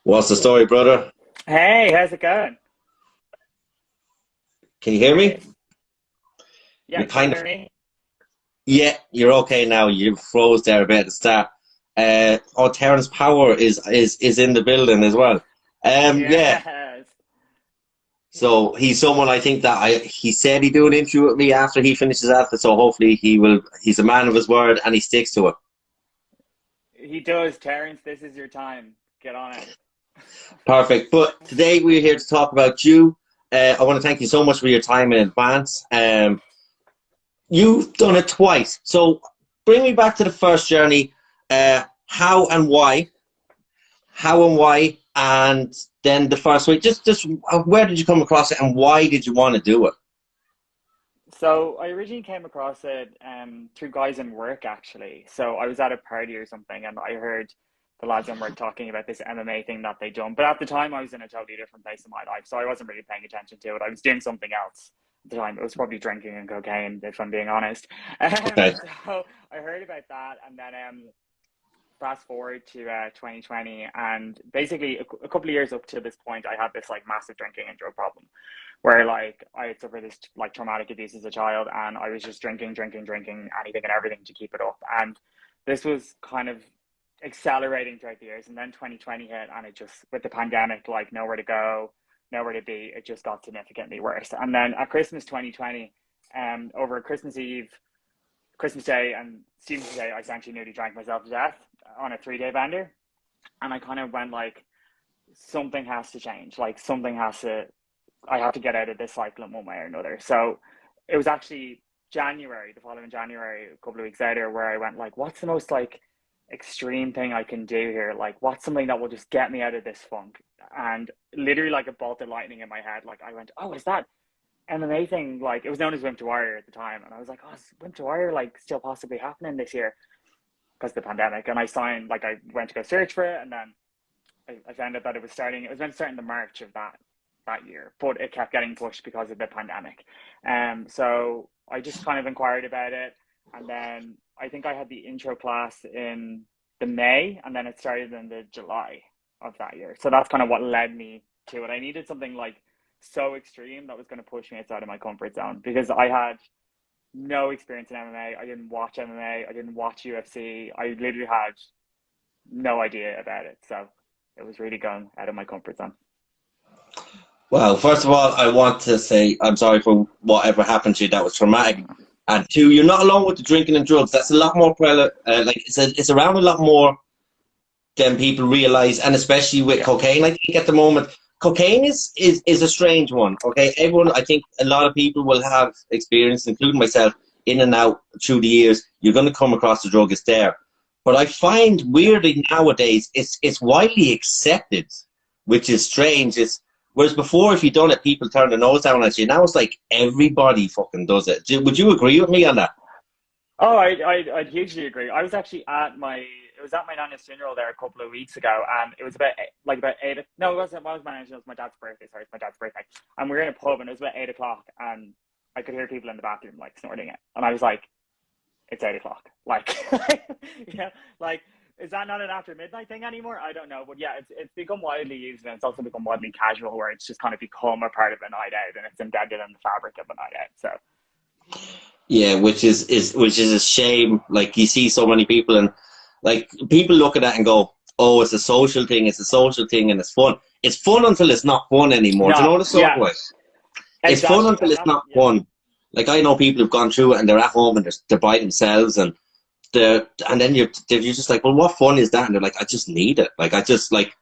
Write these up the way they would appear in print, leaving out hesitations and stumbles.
What's the story, brother? Hey, how's it going? Can you Can hear you me? hear? Yeah, You can you kind of, hear me? yeah, you're okay now. You froze there a bit at the start. Oh, Terrence Power is in the building as well. Yeah. Yes. So he's someone I think that he said he'd do an interview with me after he finishes after. So hopefully he will. He's a man of his word and he sticks to it. He does, Terrence. This is your time. Get on it. Perfect. But today we're here to talk about you. I want to thank you so much for your time in advance. You've done it twice. So bring me back to the first journey. How and why? How and why? And then the first week. Just where did you come across it, and why did you want to do it? So I originally came across it through guys in work actually. So I was at a party or something, and I heard the lads in work talking about this MMA thing that they done. But at the time, I was in a totally different place in my life, so I wasn't really paying attention to it. I was doing something else at the time. It was probably drinking and cocaine, if I'm being honest. Okay. So I heard about that, and then fast forward to 2020, and basically a couple of years up to this point, I had this like massive drinking and drug problem where like I had suffered this like traumatic abuse as a child, and I was just drinking anything and everything to keep it up. And this was kind of accelerating throughout the years, and then 2020 hit, and it just, with the pandemic, like nowhere to go, nowhere to be, it just got significantly worse. And then at Christmas 2020, over Christmas Eve, Christmas Day, and Stephen's Day, I essentially nearly drank myself to death on a 3 day bender. And I kind of went like, something has to change. Like something has to, I have to get out of this cycle in one way or another. So it was actually January, the following January, a couple of weeks later, where I went like, what's the most like extreme thing I can do here? Like, what's something that will just get me out of this funk? And literally, like a bolt of lightning in my head, like I went, oh, is that MMA thing? Like it was known as Wim to Wire at the time, and I was like, oh, is Wim to Wire like still possibly happening this year because of the pandemic? And I signed, like I went to go search for it, and then I found out that it was starting. It was meant to start in the March of that year, but it kept getting pushed because of the pandemic. So I just kind of inquired about it, and then I think I had the intro class in the May, and then it started in the July of that year. So that's kind of what led me to it. I needed something like so extreme that was going to push me outside of my comfort zone, because I had no experience in MMA. I didn't watch MMA. I didn't watch UFC. I literally had no idea about it. So it was really going out of my comfort zone. Well, first of all, I want to say I'm sorry for whatever happened to you. That was traumatic. And two, you're not alone with the drinking and drugs. That's a lot more like it's around a lot more than people realize, and especially with Yeah. cocaine. I think at the moment, cocaine is a strange one. Okay, everyone. I think a lot of people will have experience, including myself, in and out through the years. You're going to come across the drug. It's there, but I find weirdly nowadays it's widely accepted, which is strange. It's whereas before, if you done it, people turn their nose down at you. Now it's like everybody fucking does it. Would you agree with me on that? Oh, I'd hugely agree. I was actually at my, it was at my nana's funeral there a couple of weeks ago, and it was about like about eight. No, it wasn't. It was my nana's. It was my dad's birthday. Sorry, it's my dad's birthday. And we were in a pub, and it was about 8 o'clock, and I could hear people in the bathroom like snorting it, and I was like, "It's 8 o'clock." Like, yeah, like is that not an after midnight thing anymore? I don't know, but yeah, it's become widely used, and it's also become widely casual, where it's just kind of become a part of a night out, and it's embedded in the fabric of a night out. So Yeah, which is a shame. Like you see so many people, and like people look at that and go, "Oh, it's a social thing. It's a social thing, and it's fun. It's fun until it's not fun anymore." Do you know no, what it's sort of yeah, like? It's fun exactly, until and it's that's not yeah. fun. Like I know people who've gone through it and they're at home and they're by themselves and then you're just like, well, what fun is that? And they're like, I just need it. Like I just like,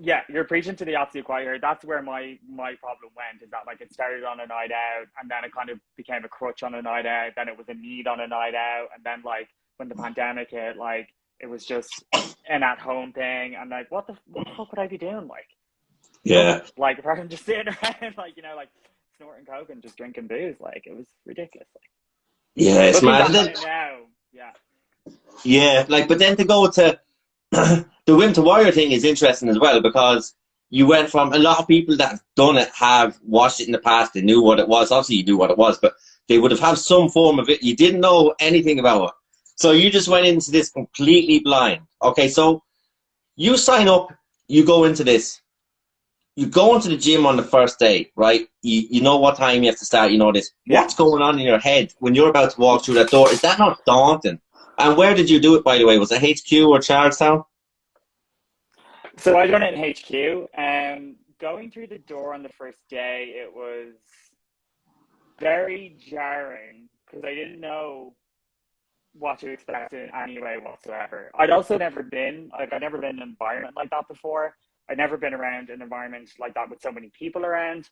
Yeah, you're preaching to the absolute choir. That's where my problem went. Is that like it started on a night out, and then it kind of became a crutch on a night out. Then it was a need on a night out, and then like when the pandemic hit, like it was just an at home thing. And like, what the fuck would I be doing? Like yeah, nothing. Like apart from just sitting around, like like snorting coke and just drinking booze. Like it was ridiculous. Like yeah, it's looking mad. And back on then it now, yeah, yeah, like but then to go to the Wim to Wire thing is interesting as well because you went from a lot of people that have done it have watched it in the past. They knew what it was. Obviously, you knew what it was, but they would have had some form of it. You didn't know anything about it, so you just went into this completely blind. Okay, so You sign up, you go into this. You go into the gym on the first day, right? You know what time you have to start, you know this. Yeah. What's going on in your head when you're about to walk through that door? Is that not daunting? And where did you do it, by the way? Was it HQ or Charlestown? So I done it in HQ. Going through the door on the first day, it was very jarring because I didn't know what to expect in any way whatsoever. I'd also never been I'd never been in an environment like that before. I'd never been around an environment like that with so many people around.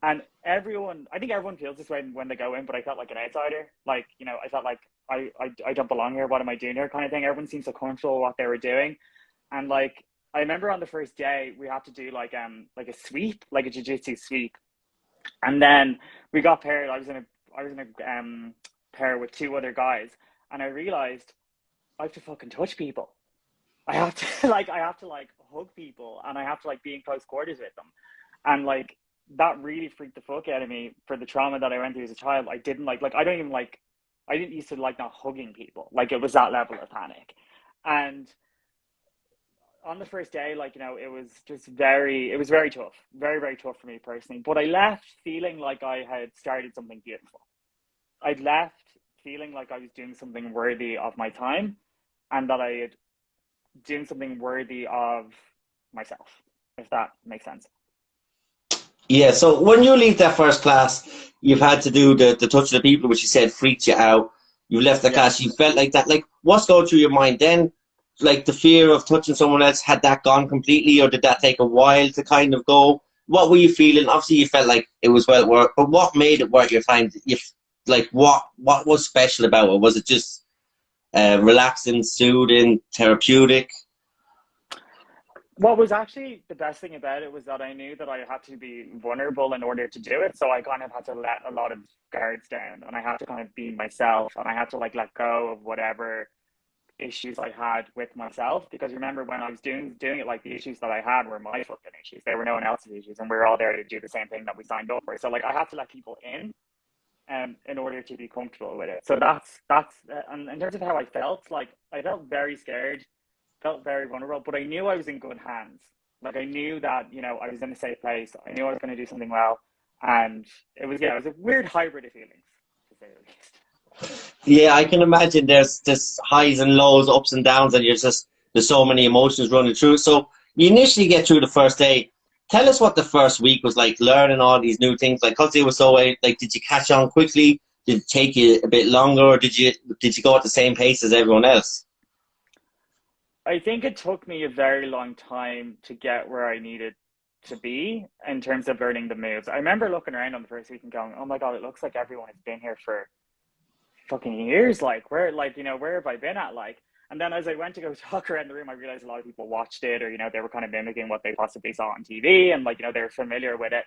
And I think everyone feels this way when they go in, but I felt like an outsider. Like, you know, I felt like I don't belong here. What am I doing here? Kind of thing. Everyone seemed so comfortable with what they were doing. And like, I remember on the first day, we had to do like a sweep, like a jiu-jitsu sweep. And then we got paired. I was in a pair with two other guys. And I realized I have to fucking touch people. I have to like hug people, and I have to like be in close quarters with them. And like that really freaked the fuck out of me for the trauma that I went through as a child. I didn't I didn't used to like not hugging people. Like it was that level of panic. And on the first day, like, you know, it was very tough. Very, very tough for me personally. But I left feeling like I had started something beautiful. I'd left feeling like I was doing something worthy of my time, and that I had doing something worthy of myself, if that makes sense. Yeah, so when you leave that first class, you've had to do the touch of the people, which you said freaked you out. You left the class, you felt like that. Like, what's going through your mind then? Like, the fear of touching someone else, had that gone completely, or did that take a while to kind of go? What were you feeling? Obviously, you felt like it was well worth, but what made it worth your time? Like, what was special about it? Was it just relaxing, soothing, therapeutic? What was actually the best thing about it was that I knew that I had to be vulnerable in order to do it. So I kind of had to let a lot of guards down, and I had to kind of be myself, and I had to like let go of whatever issues I had with myself. Because remember, when I was doing it, like, the issues that I had were my fucking issues. They were no one else's issues, and we were all there to do the same thing that we signed up for. So like I had to let people in order to be comfortable with it. So that's and in terms of how I felt, like, I felt very scared, felt very vulnerable, but I knew I was in good hands. Like, I knew that, you know, I was in a safe place. I knew I was going to do something well, and it was a weird hybrid of feelings, to say the least. Yeah, I can imagine there's just highs and lows, ups and downs, and there's so many emotions running through. So you initially get through the first day. Tell us what the first week was like, learning all these new things. Like, because it was so like, did you catch on quickly? Did it take you a bit longer, or did you go at the same pace as everyone else? I think it took me a very long time to get where I needed to be in terms of learning the moves. I remember looking around on the first week and going, "Oh my God, it looks like everyone has been here for fucking years. Like, where have I been at?" Like, and then as I went to go talk around the room, I realized a lot of people watched it, or, you know, they were kind of mimicking what they possibly saw on TV, and, like, you know, they're familiar with it.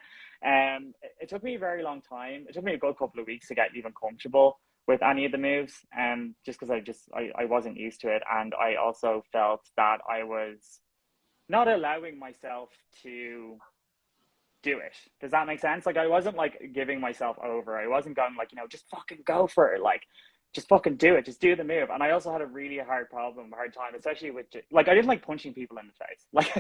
It took me a very long time. It took me a good couple of weeks to get even comfortable with any of the moves, just because I wasn't used to it, and I also felt that I was not allowing myself to do it. Does that make sense? Like, I wasn't like giving myself over. I wasn't going like, you know, just fucking go for it. Like, just fucking do it. Just do the move. And I also had a really hard time, especially with, like, I didn't like punching people in the face. Like,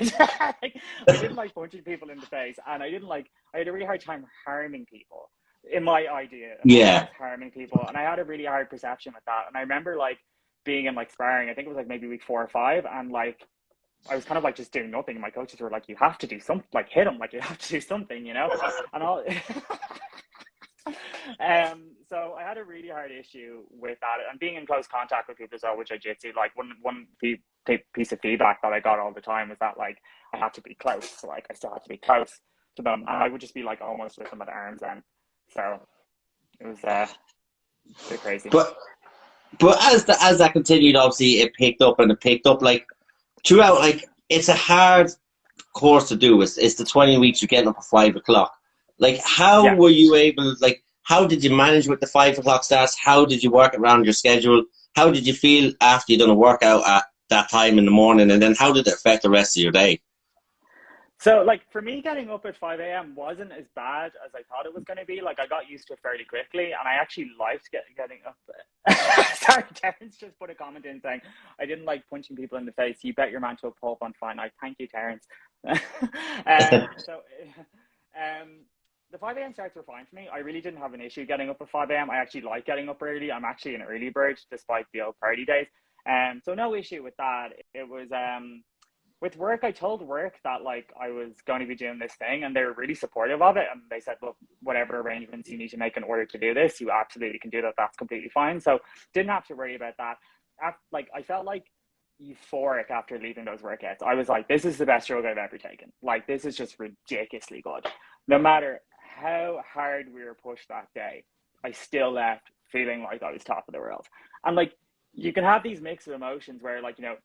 I didn't like punching people in the face, and I had a really hard time harming people. In my idea of harming people, and I had a really hard perception with that. And I remember like being in like sparring, I think it was like maybe week 4 or 5, and like I was kind of like just doing nothing, and my coaches were like, "You have to do something, like hit him, like you have to do something, you know." And all so I had a really hard issue with that, and being in close contact with people as well, which I jitsu. Like, one piece of feedback that I got all the time was that, like, I had to be close. So, like, I still had to be close to them, and I would just be like almost with them at arm's end. So it was a bit crazy. But as that continued, obviously it picked up, and it picked up like throughout. Like, it's a hard course to do. It's the 20 weeks. You're getting up at 5 o'clock. Like, how were you able? Like, how did you manage with the 5 o'clock starts? How did you work around your schedule? How did you feel after you done a workout at that time in the morning, and then how did it affect the rest of your day? So, like, for me, getting up at 5 a.m. wasn't as bad as I thought it was going to be. Like, I got used to it fairly quickly, and I actually liked getting up. Sorry, Terence just put a comment in saying, I didn't like punching people in the face. You bet your man to a pulp on fine night. Thank you, Terence. So, the 5 a.m. starts were fine for me. I really didn't have an issue getting up at 5 a.m. I actually like getting up early. I'm actually an early bird, despite the old party days. So no issue with that. It was, with work, I told work that like I was going to be doing this thing, and they were really supportive of it. And they said, look, whatever arrangements you need to make in order to do this, you absolutely can do that. That's completely fine. So didn't have to worry about that. Like, I felt like euphoric after leaving those workouts. I was like, this is the best drug I've ever taken. Like, this is just ridiculously good. No matter how hard we were pushed that day, I still left feeling like I was top of the world. And like, you can have these mix of emotions where, like, you know,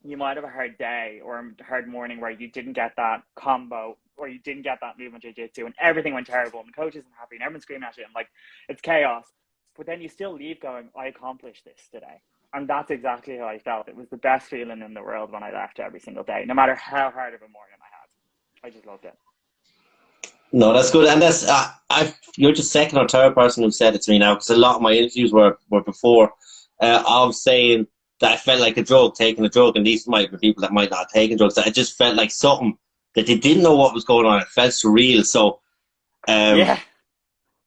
you might have a hard day or a hard morning where you didn't get that combo or you didn't get that movement jiu-jitsu and everything went terrible and the coach isn't happy and everyone's screaming at you and like it's chaos. But then you still leave going, I accomplished this today. And that's exactly how I felt. It was the best feeling in the world when I left every single day, no matter how hard of a morning I had. I just loved it. No, that's good. And that's you're the second or third person who said it to me now, because a lot of my interviews were before of saying that I felt like a drug, taking a drug, and these might be people that might not have taken drugs. That I just felt like something that they didn't know what was going on. It felt surreal. So, Yeah.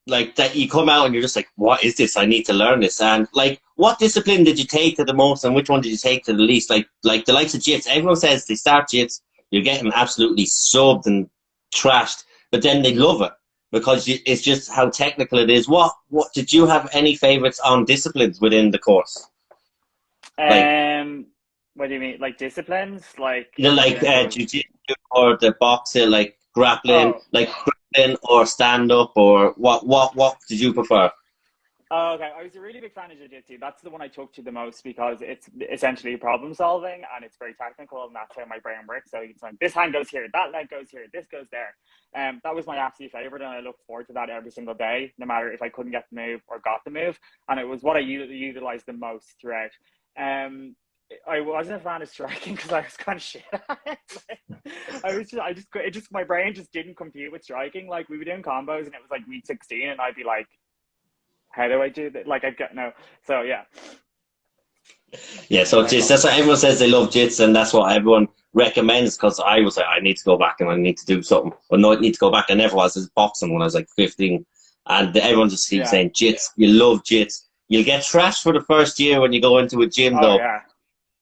like that you come out and you're just like, what is this? I need to learn this. And like, what discipline did you take to the most, and which one did you take to the least? Like the likes of jits. Everyone says they start jits, you're getting absolutely subbed and trashed, but then they love it because it's just how technical it is. What did you have any favorites on disciplines within the course? Like, what do you mean? Like disciplines? Like, you know, like jiu-jitsu or the boxing, like grappling, oh, like grappling or stand-up, or what did you prefer? oh, okay. I was a really big fan of jiu-jitsu. That's the one I took to the most because it's essentially problem solving and it's very technical and that's how my brain works. So it's like this hand goes here, that leg goes here, this goes there. That was my absolute favorite, and I look forward to that every single day, no matter if I couldn't get the move or got the move. And it was what I utilized the most throughout. I wasn't a fan of striking because I was kind of shit at it. Like, my brain just didn't compute with striking. Like, we were doing combos and it was like week 16 and I'd be like, how do I do that? Like, I'd get no. So yeah. Yeah, so jits, that's what everyone says they love jits, and that's what everyone recommends, because I was like, I need to go back and I need to do something. But no, I need to go back. I never was. It's boxing when I was like 15. And everyone just keeps saying jits. You love jits. You'll get trashed for the first year when you go into a gym, though. Yeah.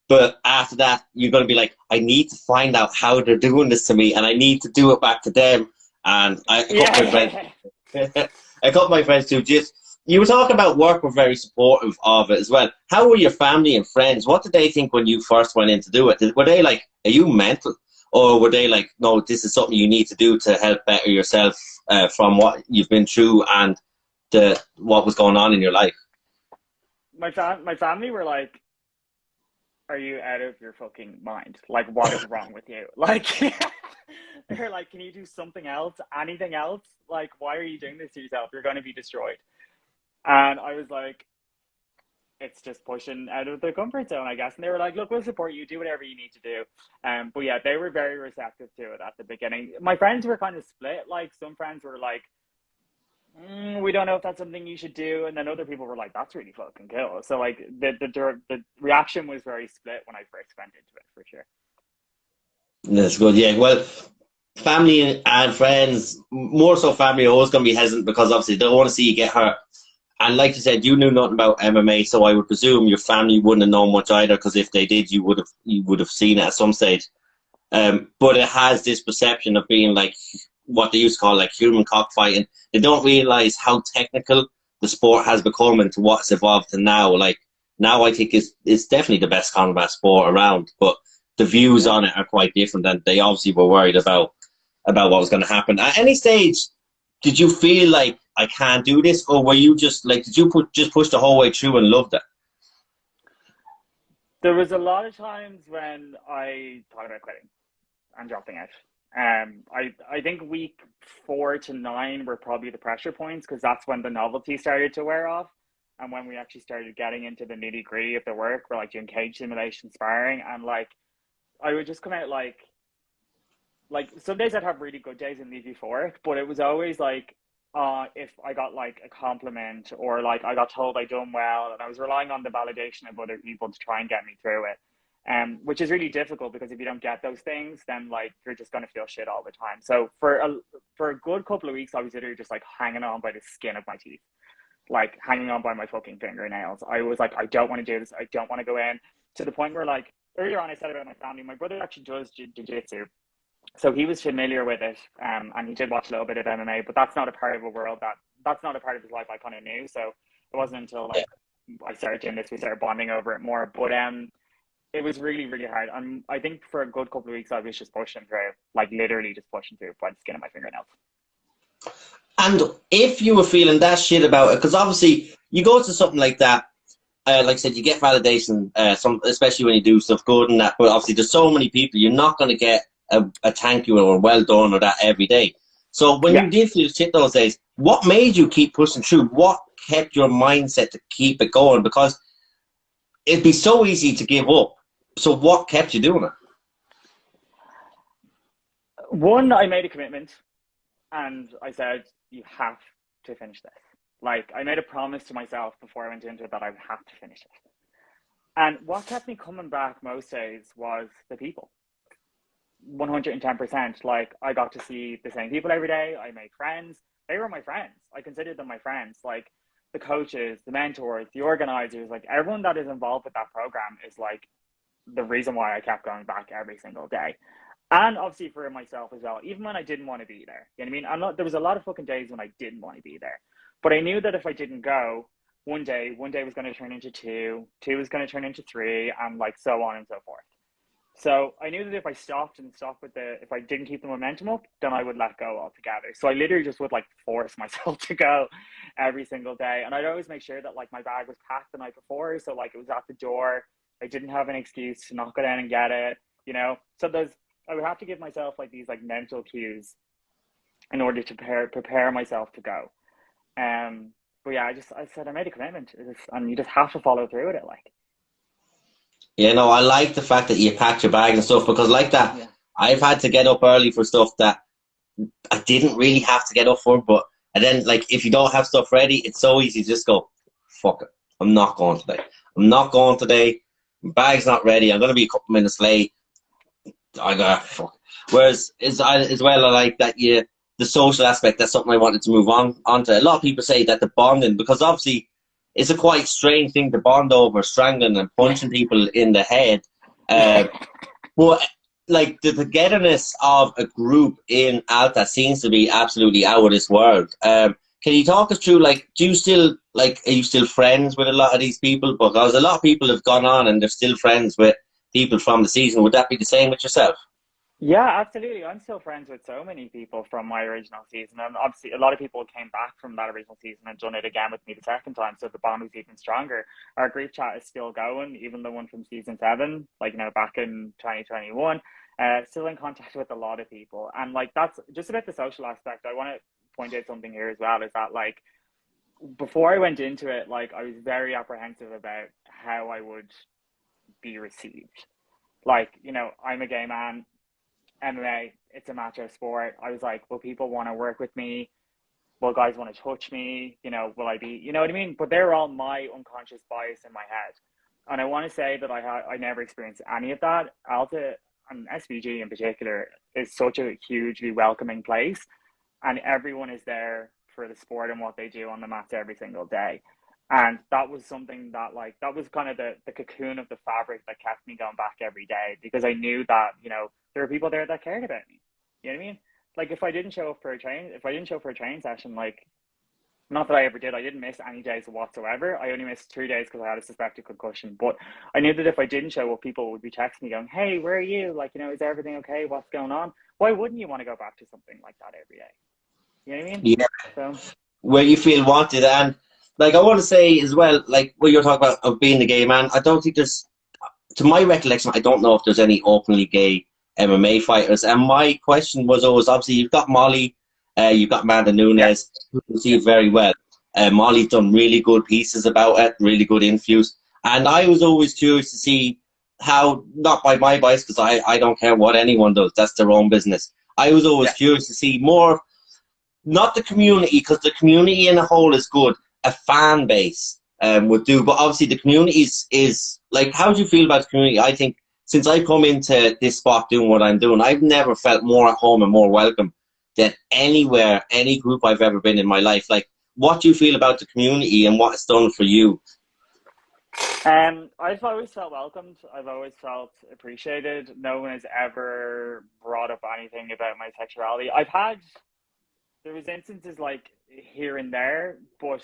But after that, you're going to be like, I need to find out how they're doing this to me, and I need to do it back to them. And a couple of my friends do jits. You were talking about work were very supportive of it as well. How were your family and friends? What did they think when you first went in to do it? Were they like, are you mental? Or were they like, no, this is something you need to do to help better yourself from what you've been through and what was going on in your life? My family were like, are you out of your fucking mind? Like, what is wrong with you? Like, they're like, can you do something else? Anything else? Like, why are you doing this to yourself? You're going to be destroyed. And I was like, it's just pushing out of the comfort zone, I guess. And they were like, look, we'll support you. Do whatever you need to do. But yeah, they were very receptive to it at the beginning. My friends were kind of split. Like, some friends were like, we don't know if that's something you should do. And then other people were like, that's really fucking cool. So like the reaction was very split when I first went into it, for sure. That's good. Yeah. Well, family and friends, more so family, are always going to be hesitant because obviously they don't want to see you get hurt. And like you said, you knew nothing about MMA, so I would presume your family wouldn't have known much either, because if they did, you would have seen it at some stage. But it has this perception of being like what they used to call like human cockfighting. They don't realize how technical the sport has become and to what's evolved to now. Like now, I think it's definitely the best combat sport around, but the views on it are quite different, and they obviously were worried about what was going to happen. At any stage, did you feel like I can't do this, or were you just like, did you just push the whole way through and loved it? There was a lot of times when I thought about quitting and dropping out. I think week 4 to 9 were probably the pressure points, because that's when the novelty started to wear off, and when we actually started getting into the nitty gritty of the work. We're like doing cage simulation, sparring, and like I would just come out like like some days I'd have really good days and leave euphoric, but it was always like if I got like a compliment or like I got told I done well, and I was relying on the validation of other people to try and get me through it. Which is really difficult because if you don't get those things, then like you're just gonna feel shit all the time. So for a good couple of weeks, I was literally just like hanging on by the skin of my teeth, like hanging on by my fucking fingernails. I was like, I don't want to do this. I don't want to go in, to the point where like earlier on I said about my family, my brother actually does jiu-jitsu. So he was familiar with it, and he did watch a little bit of MMA, but that's not a part of a world that's not a part of his life I kind of knew. So it wasn't until like I started doing this, we started bonding over it more. But it was really, really hard. And I think for a good couple of weeks, I was just pushing through, like literally just pushing through by the skin of my fingernails. And if you were feeling that shit about it, because obviously you go to something like that, like I said, you get validation, especially when you do stuff good and that, but obviously there's so many people, you're not going to get a thank you or well done or that every day. So when you did feel shit those days, what made you keep pushing through? What kept your mindset to keep it going? Because it'd be so easy to give up. So what kept you doing it? One, I made a commitment and I said, you have to finish this. Like, I made a promise to myself before I went into it that I would have to finish it. And what kept me coming back most days was the people. 110%. Like, I got to see the same people every day. I made friends. They were my friends. I considered them my friends. Like, the coaches, the mentors, the organizers, like everyone that is involved with that program is like the reason why I kept going back every single day. And obviously for myself as well, even when I didn't want to be there. You know what I mean? There was a lot of fucking days when I didn't want to be there. But I knew that if I didn't go, one day was going to turn into two was going to turn into three, and like so on and so forth. So I knew that if I if I didn't keep the momentum up, then I would let go altogether. So I literally just would like force myself to go every single day. And I'd always make sure that like my bag was packed the night before. So like it was at the door. I didn't have an excuse to not go down and get it, you know? So I would have to give myself like these like mental cues in order to prepare myself to go. But yeah, I said I made a commitment, and you just have to follow through with it, like. Yeah, no, I like the fact that you packed your bag and stuff, because like that, I've had to get up early for stuff that I didn't really have to get up for, and then like if you don't have stuff ready, it's so easy to just go, fuck it, I'm not going today. I'm not going today. My bag's not ready. I'm going to be a couple minutes late. I got fuck. Whereas as well, I like that the social aspect. That's something I wanted to move on to. A lot of people say that the bonding, because obviously it's a quite strange thing to bond over, strangling and punching people in the head. But like the togetherness of a group in Alta seems to be absolutely out of this world. Can you talk us through, like, are you still friends with a lot of these people? Because a lot of people have gone on and they're still friends with people from the season. Would that be the same with yourself? Yeah, absolutely. I'm still friends with so many people from my original season. And obviously a lot of people came back from that original season and done it again with me the second time. So the bond was even stronger. Our group chat is still going, even the one from season 7, like, you know, back in 2021. Still in contact with a lot of people. And like, that's just about the social aspect. I want to point out something here as well, is that like, before I went into it, like I was very apprehensive about how I would be received. Like, you know, I'm a gay man. MMA, it's a macho sport. I was like, will people want to work with me? Will guys want to touch me? You know, will I be, you know what I mean? But they're all my unconscious bias in my head. And I want to say that I never experienced any of that. Alta and SVG in particular is such a hugely welcoming place. And everyone is there for the sport and what they do on the mats every single day. And that was something that, like, that was kind of the cocoon of the fabric that kept me going back every day, because I knew that, you know, there were people there that cared about me. You know what I mean? Like, if I didn't show up for a training session, like, not that I ever did, I didn't miss any days whatsoever. I only missed 2 days because I had a suspected concussion. But I knew that if I didn't show up, people would be texting me going, hey, where are you? Like, you know, is everything okay? What's going on? Why wouldn't you want to go back to something like that every day? You know what I mean? Yeah. So, where you feel wanted. And like, I want to say as well, like what you're talking about of being a gay man, I don't think there's, to my recollection, I don't know if there's any openly gay MMA fighters. And my question was always, obviously, you've got Molly, you've got Amanda Nunes, who can see it very well. Molly's done really good pieces about it, really good interviews. And I was always curious to see how, not by my bias, because I don't care what anyone does, that's their own business. I was always curious to see more, not the community, because the community in a whole is good. A fan base would do, but obviously the community is like, how do you feel about the community? I think since I've come into this spot doing what I'm doing, I've never felt more at home and more welcome than anywhere, any group I've ever been in my life. Like, what do you feel about the community and what it's done for you? I've always felt welcomed. I've always felt appreciated. No one has ever brought up anything about my sexuality. There was instances like here and there, but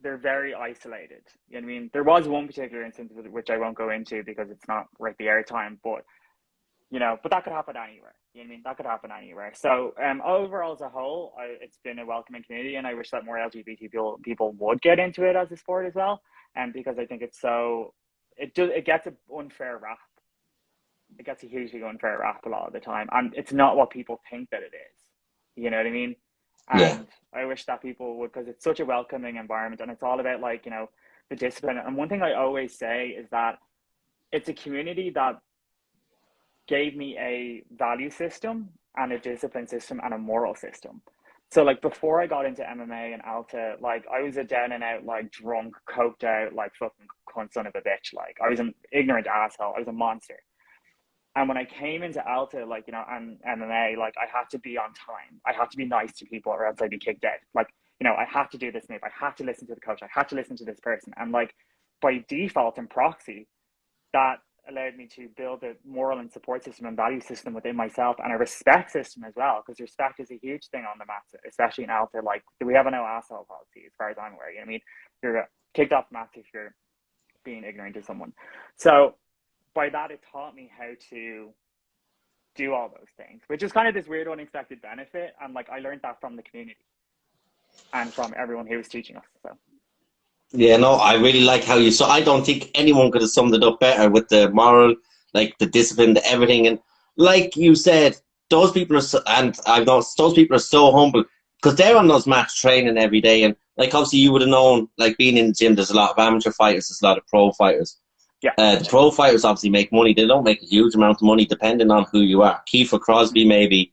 they're very isolated. You know what I mean? There was one particular instance which I won't go into because it's not worth the airtime, but but that could happen anywhere. You know what I mean? That could happen anywhere. So overall as a whole, it's been a welcoming community, and I wish that more LGBT people would get into it as a sport as well. And because I think it gets an unfair rap. It gets a hugely unfair rap a lot of the time, and it's not what people think that it is. You know what I mean? And I wish that people would, because it's such a welcoming environment, and it's all about the discipline. And one thing I always say is that it's a community that gave me a value system and a discipline system and a moral system. So before I got into MMA and Alta, I was a down and out, drunk, coked out, fucking cunt son of a bitch. I was an ignorant asshole. I was a monster. And when I came into Alta, and MMA, I had to be on time. I had to be nice to people or else I'd be kicked out. I had to do this move. I had to listen to the coach. I had to listen to this person. And by default and proxy, that allowed me to build a moral and support system and value system within myself, and a respect system as well, because respect is a huge thing on the mats, especially in Alta. We have a no asshole policy as far as I'm aware. You know what I mean? You're kicked off the mats if you're being ignorant to someone. So by that, it taught me how to do all those things, which is kind of this weird unexpected benefit. And I learned that from the community and from everyone who was teaching us. So yeah, no, I really like how you. So I don't think anyone could have summed it up better with the moral, the discipline, the everything, and like you said, those people are, and I've noticed those people are so humble because they're on those mats training every day, and obviously you would have known, being in the gym, there's a lot of amateur fighters, there's a lot of pro fighters. Yeah, the pro fighters obviously make money. They don't make a huge amount of money depending on who you are. Kiefer Crosby, maybe,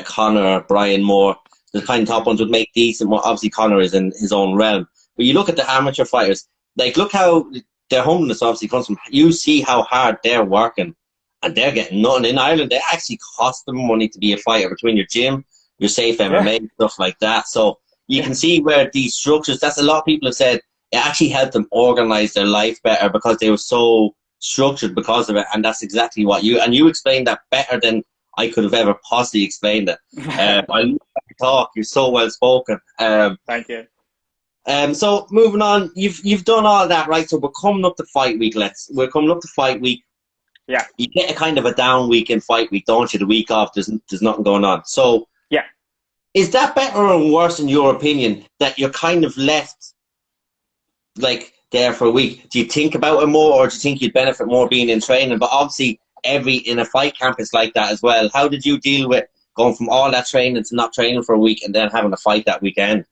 Connor, Brian Moore, the kind of top ones would make decent. Well, obviously Connor is in his own realm. But you look at the amateur fighters, look how their humbleness obviously comes from. You see how hard they're working, and they're getting nothing. In Ireland, they actually cost them money to be a fighter between your gym, your safe MMA, stuff like that. So you can see where these structures, that's a lot of people have said, it actually helped them organize their life better because they were so structured because of it. And that's exactly what you explained that better than I could have ever possibly explained it. I love your talk. You're so well spoken. Thank you. So moving on, you've done all that, right? So we're coming up to fight week. We're coming up to fight week. Yeah. You get a kind of a down week in fight week, don't you? The week off, there's nothing going on. So yeah, is that better or worse in your opinion that you're kind of left there for a week? Do you think about it more, or do you think you'd benefit more being in training? But obviously, in a fight camp is like that as well. How did you deal with going from all that training to not training for a week and then having a fight that weekend?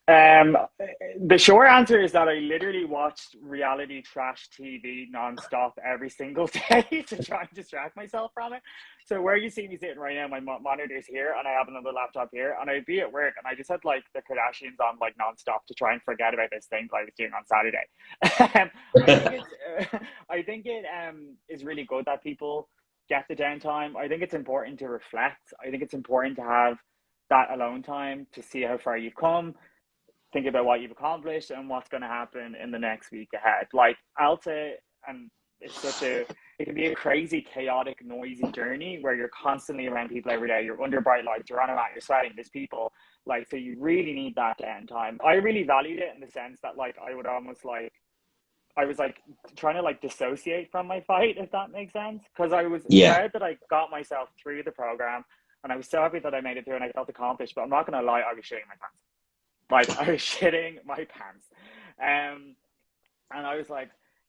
The short answer is that I literally watched reality trash TV nonstop every single day to try and distract myself from it. So where you see me sitting right now, my monitor's here, and I have another laptop here, and I'd be at work, and I just had the Kardashians on nonstop to try and forget about this thing that I was doing on Saturday. I think it is really good that people get the downtime. I think it's important to reflect. I think it's important to have that alone time to see how far you've come. Think about what you've accomplished and what's going to happen in the next week ahead. Alta, and it can be a crazy, chaotic, noisy journey where you're constantly around people every day. You're under bright lights, you're on a mat, you're sweating, there's people. So you really need that downtime. I really valued it in the sense that I would almost I was trying to dissociate from my fight, if that makes sense. Because I was proud that I got myself through the program, and I was so happy that I made it through and I felt accomplished. But I'm not going to lie, I was shitting my pants. I was shitting my pants. And I was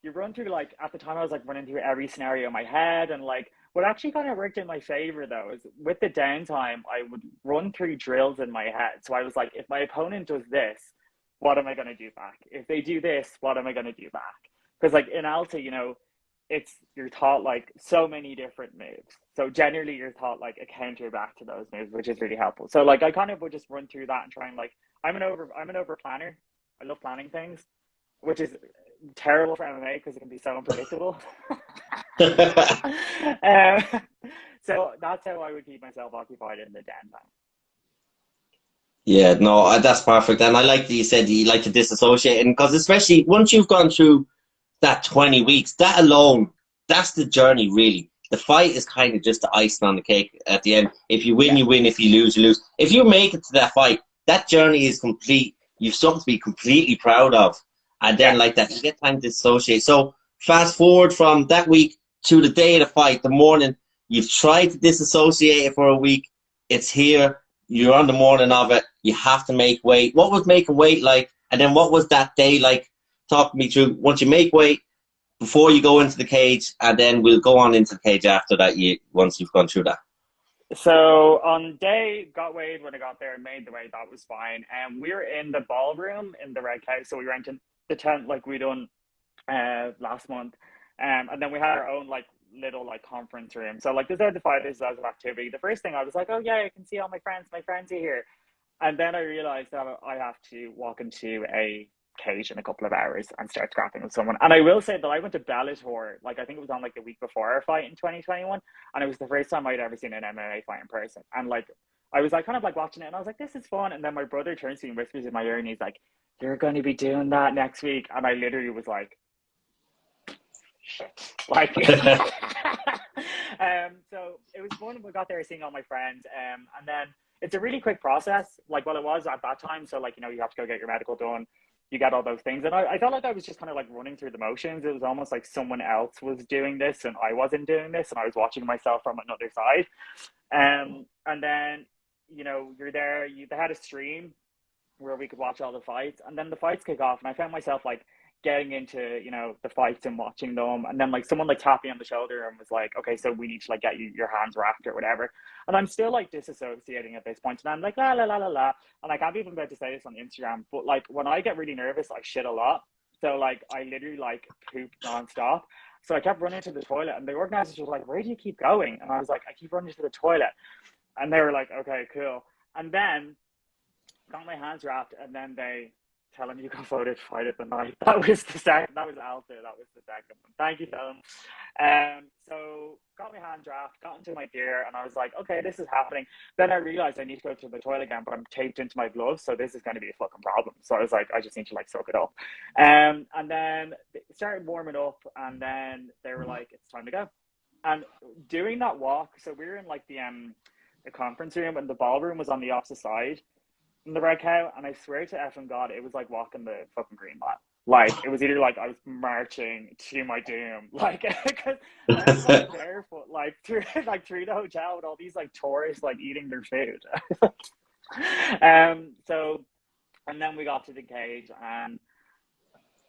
you run through, at the time I was running through every scenario in my head. And what actually kind of worked in my favor though, is with the downtime, I would run through drills in my head. So I was if my opponent does this, what am I going to do back? If they do this, what am I going to do back? Because in Alta, you're taught like so many different moves. So generally you're taught like a counter back to those moves, which is really helpful. So like I kind of would just run through that and try and like I'm an over planner. I love planning things, which is terrible for MMA because it can be so unpredictable. um, so that's how I would keep myself occupied in the downtime. Yeah, no, that's perfect. And I like that you said you like to disassociate, and because especially once you've gone through that 20 weeks, that alone, that's the journey, really. The fight is kind of just the icing on the cake at the end. If you win, Yeah. you win. If you lose, you lose. If you make it to that fight, that journey is complete. You've something to be completely proud of. And then, Yeah. like that, you get time to dissociate. So, fast forward from that week to the day of the fight, the morning, you've tried to disassociate it for a week. It's here. You're on the morning of it. You have to make weight. What was making weight like? And then what was that day like? Talk me through once you make weight, before you go into the cage, and then we'll go on into the cage after that. Once you've gone through that. So on day, got weighed when I got there and made the weight. That was fine. And we were in the ballroom in the Red Cow. So we rented the tent like we done last month. And then we had our own like little like conference room. So like there's other fighters as of activity. The first thing I was like, oh yeah, I can see all my friends. My friends are here. And then I realized that I have to walk into a cage in a couple of hours and start scrapping with someone. And I will say that I went to Bellator, like I think it was on like the week before our fight in 2021, and it was the first time I'd ever seen an MMA fight in person. And like I was like kind of like watching it, and I was like, this is fun. And then my brother turns to me and whispers in my ear, and he's like, you're going to be doing that next week. And I literally was like, shit. Like, so it was fun. We got there seeing all my friends, and then it's a really quick process. Like, well, it was at that time. So like, you know, you have to go get your medical done. You get all those things. And I felt like I was just kind of like running through the motions. It was almost like someone else was doing this and I wasn't doing this, and I was watching myself from another side. And then, you know, you're there, they had a stream where we could watch all the fights, and then the fights kick off, and I found myself like getting into, you know, the fights and watching them, and then like someone like tapped me on the shoulder and was like, okay, so we need to like get you your hands wrapped or whatever. And I'm still like disassociating at this point, and I'm like la la la la la, and I can't even about to say this on Instagram, but like when I get really nervous I shit a lot. So like I literally like poop nonstop. So I kept running to the toilet, and the organizers were like, where do you keep going? And I was like, I keep running to the toilet. And they were like, okay, cool. And then got my hands wrapped, and then they tell him you got voted fight of the night. That was the second. That was Alta. That was the second one. Thank you, Tom. So got my hand wrapped, got into my gear, and I was like, okay, this is happening. Then I realized I need to go to the toilet again, but I'm taped into my gloves, so this is going to be a fucking problem. So I was like, I just need to like soak it up. And then it started warming up, and then they were like, it's time to go. And doing that walk, so we were in like the conference room, and the ballroom was on the opposite side in the Red Cow, and I swear to effing God, it was like walking the fucking green mat. Like, it was either like I was marching to my doom, like, because I was like barefoot, like through the hotel with all these like tourists like eating their food. So, and then we got to the cage, and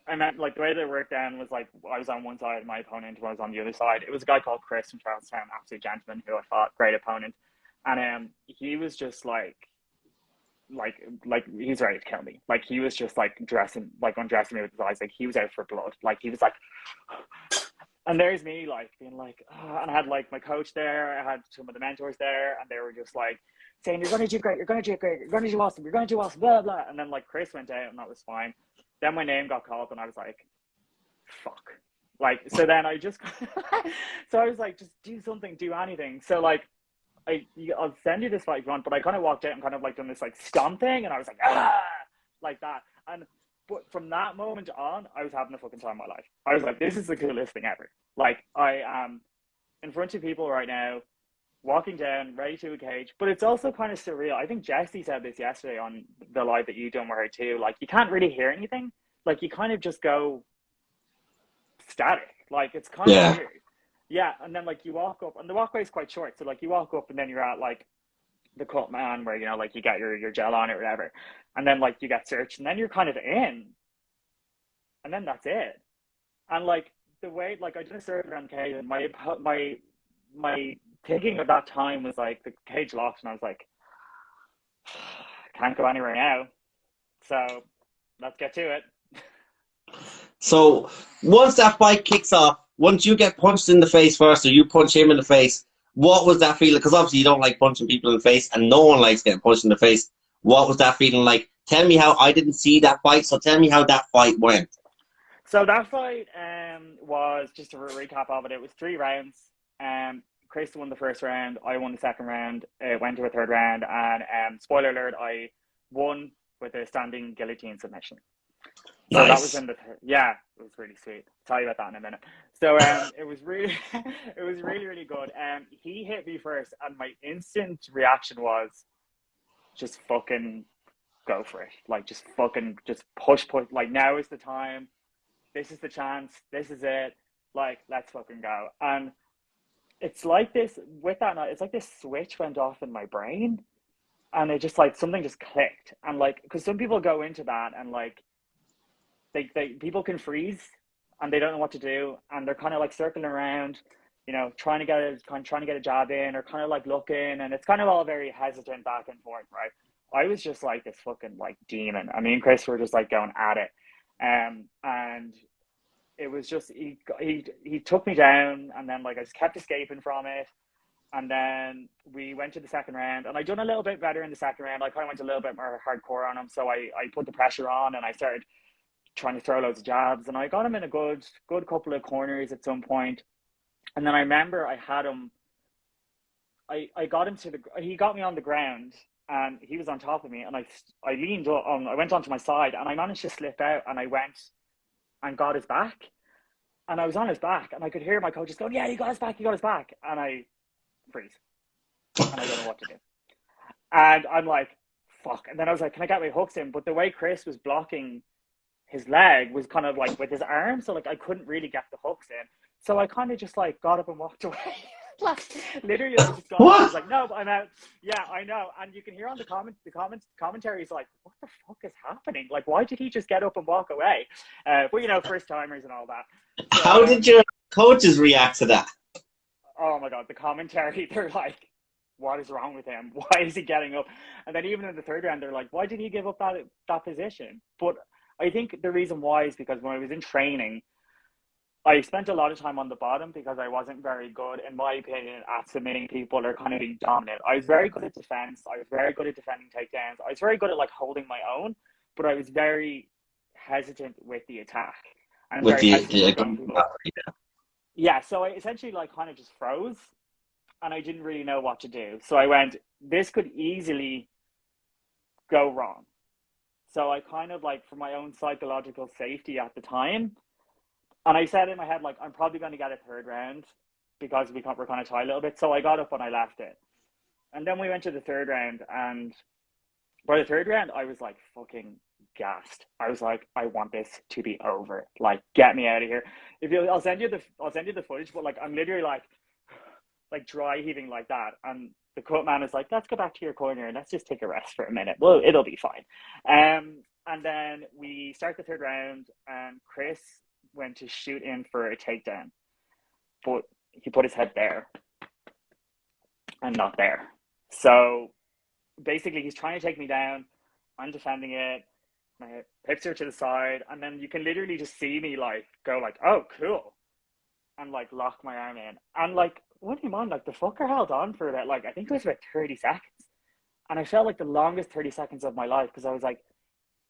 then like the way they worked then was like I was on one side and my opponent was on the other side. It was a guy called Chris from Charlestown, absolute gentleman who I fought, great opponent, and he was just like he's ready to kill me. Like he was just like undressing me with his eyes. Like he was out for blood. Like he was like, and there's me like being like, oh, and I had like my coach there. I had some of the mentors there, and they were just like saying, "You're going to do great. You're going to do great. You're going to do awesome. You're going to do awesome." Blah blah. And then like Chris went out, and that was fine. Then my name got called, and I was like, "Fuck." Like so. Then I just so I was like, just do something, do anything. So like. I'll send you this fight if you want, but I kind of walked out and kind of like done this like stomp thing, and I was like, ah, like that. But from that moment on, I was having the fucking time of my life. I was like, this is the coolest thing ever. Like I am in front of people right now, walking down, ready to a cage. But it's also kind of surreal. I think Jessie said this yesterday on the live that you done with her too. Like you can't really hear anything. Like you kind of just go static. Like it's kind of weird. Yeah, and then like you walk up, and the walkway is quite short, so like you walk up, and then you're at like the cut man where you know like you get your gel on it or whatever, and then like you get searched, and then you're kind of in, and then that's it. And like the way like I did a circle around the cage, and my thinking at that time was like the cage locked, and I was like, can't go anywhere now, so let's get to it. So once that fight kicks off, once you get punched in the face first, or you punch him in the face, what was that feeling? Because obviously you don't like punching people in the face, and no one likes getting punched in the face. What was that feeling like? Tell me how. I didn't see that fight, so tell me how that fight went. So that fight was, just a recap of it, it was 3 rounds. Chris won the first round, I won the second round, went to a third round, and spoiler alert, I won with a standing guillotine submission. So nice. That was in the yeah, it was really sweet. I'll tell you about that in a minute. So it was really it was really good. He hit me first, and my instant reaction was just fucking go for it. Like just push. Like now is the time. This is the chance. This is it. Like let's fucking go. And it's like this with that night. It's like this switch went off in my brain, and it just like something just clicked. And like, because some people go into that and like. They people can freeze and they don't know what to do, and they're kind of like circling around, you know, trying to get a jab in, or kind of like looking, and it's kind of all very hesitant back and forth, right? I was just like this fucking like demon. I mean, Chris were just like going at it, and it was just he took me down, and then like I just kept escaping from it, and then we went to the second round, and I done a little bit better in the second round. I kind of went a little bit more hardcore on him, so I put the pressure on, and I started trying to throw loads of jabs, and I got him in a good couple of corners at some point. And then I remember I had him, I got him he got me on the ground, and he was on top of me, and I leaned up, I went onto my side, and I managed to slip out, and I went and got his back, and I was on his back, and I could hear my coaches going, yeah, he got his back, and I freeze, and I don't know what to do. And I'm like, fuck. And then I was like, can I get my hooks in? But the way Chris was blocking his leg was kind of like with his arm, so like I couldn't really get the hooks in. So I kind of just like got up and walked away. Like literally, I just got up. I was like, no, but I'm out. Yeah, I know. And you can hear on the commentary is like, what the fuck is happening? Like, why did he just get up and walk away? But you know, first timers and all that. So, how did your coaches react to that? Oh my god, the commentary, they're like, what is wrong with him? Why is he getting up? And then even in the third round, they're like, why did he give up that position? But I think the reason why is because when I was in training, I spent a lot of time on the bottom because I wasn't very good, in my opinion, at submitting people or kind of being dominant. I was very good at defense. I was very good at defending takedowns. I was very good at like holding my own, but I was very hesitant with the attack. And With very yeah, so I essentially like kind of just froze, and I didn't really know what to do. So I went, this could easily go wrong. So I kind of like, for my own psychological safety at the time, and I said in my head, like, I'm probably going to get a third round because we're kind of tied a little bit. So I got up and I left it. And then we went to the third round, and by the third round, I was like fucking gassed. I was like, I want this to be over. Like, get me out of here. I'll send you the footage, but like, I'm literally like dry heaving like that. And the cut man is like, let's go back to your corner and let's just take a rest for a minute. Well, it'll be fine. And then we start the third round, and Chris went to shoot in for a takedown, but he put his head there and not there. So basically, he's trying to take me down. I'm defending it. My hips are to the side, and then you can literally just see me like go like, oh, cool, and like lock my arm in. And like, what do you mind? Like the fucker held on for about like, I think it was about 30 seconds. And I felt like the longest 30 seconds of my life, because I was like,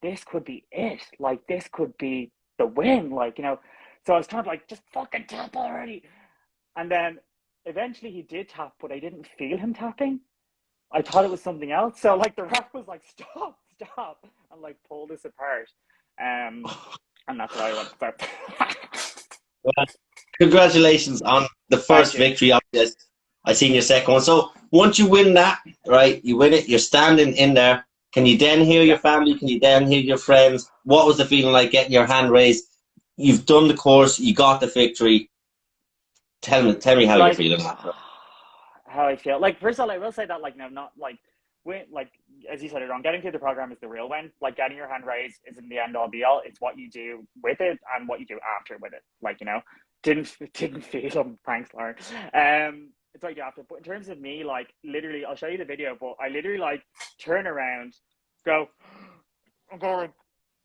this could be it. Like, this could be the win. Like, you know, so I was kind of like, just fucking tap already. And then eventually he did tap, but I didn't feel him tapping. I thought it was something else. So like the ref was like, stop, and like pull this apart. And that's what I want to start. Well, congratulations on the first victory. I seen your second one. So once you win that, right, you win it, you're standing in there. Can you then hear your family? Can you then hear your friends? What was the feeling like getting your hand raised? You've done the course, you got the victory. Tell me how you're feeling. How I feel. Like, first of all, I will say that, like, no, not like, like, as you said it wrong, getting through the program is the real win. Like, getting your hand raised isn't the end all be all. It's what you do with it and what you do after with it. Like, you know, didn't feel them. Thanks, Lauren. It's what you do after. But in terms of me, like, literally, I'll show you the video, but I literally, like, turn around, go, I'm going,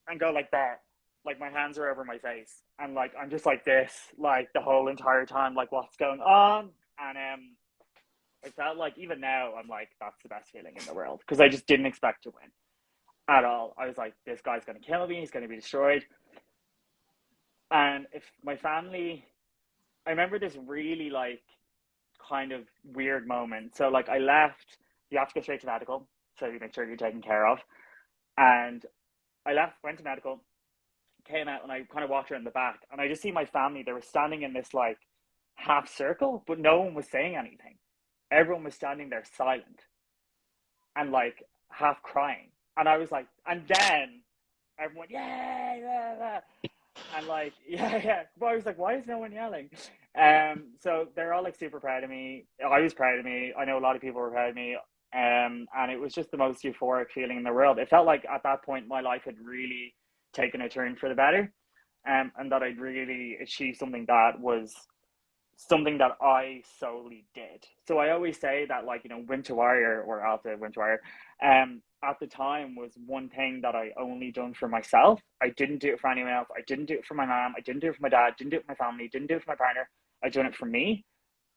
and go like that. like my hands are over my face, and like I'm just like this, like the whole entire time, like what's going on, and I felt like even now I'm like that's the best feeling in the world because I just didn't expect to win at all. I was like, this guy's gonna kill me, he's gonna be destroyed, and if my family, I remember this really like kind of weird moment. So like I left, you have to go straight to medical, so you make sure you're taken care of, and I left, went to medical, came out, and I kind of walked around the back, and I just see my family. They were standing in this like half circle, but no one was saying anything. Everyone was standing there silent and like half crying. And I was like, and then everyone, yeah, yeah, yeah. And like, yeah, yeah. But I was like, why is no one yelling? So they're all like super proud of me. I was proud of me. I know a lot of people were proud of me. And it was just the most euphoric feeling in the world. It felt like at that point my life had really taken a turn for the better, and that I'd really achieved something that was something that I solely did. So I always say that, like, you know, Winter Warrior or Alpha Winter Warrior, at the time was one thing that I only done for myself. I didn't do it for anyone else. I didn't do it for my mom. I didn't do it for my dad. Didn't do it for my family. Didn't do it for my partner. I done it for me.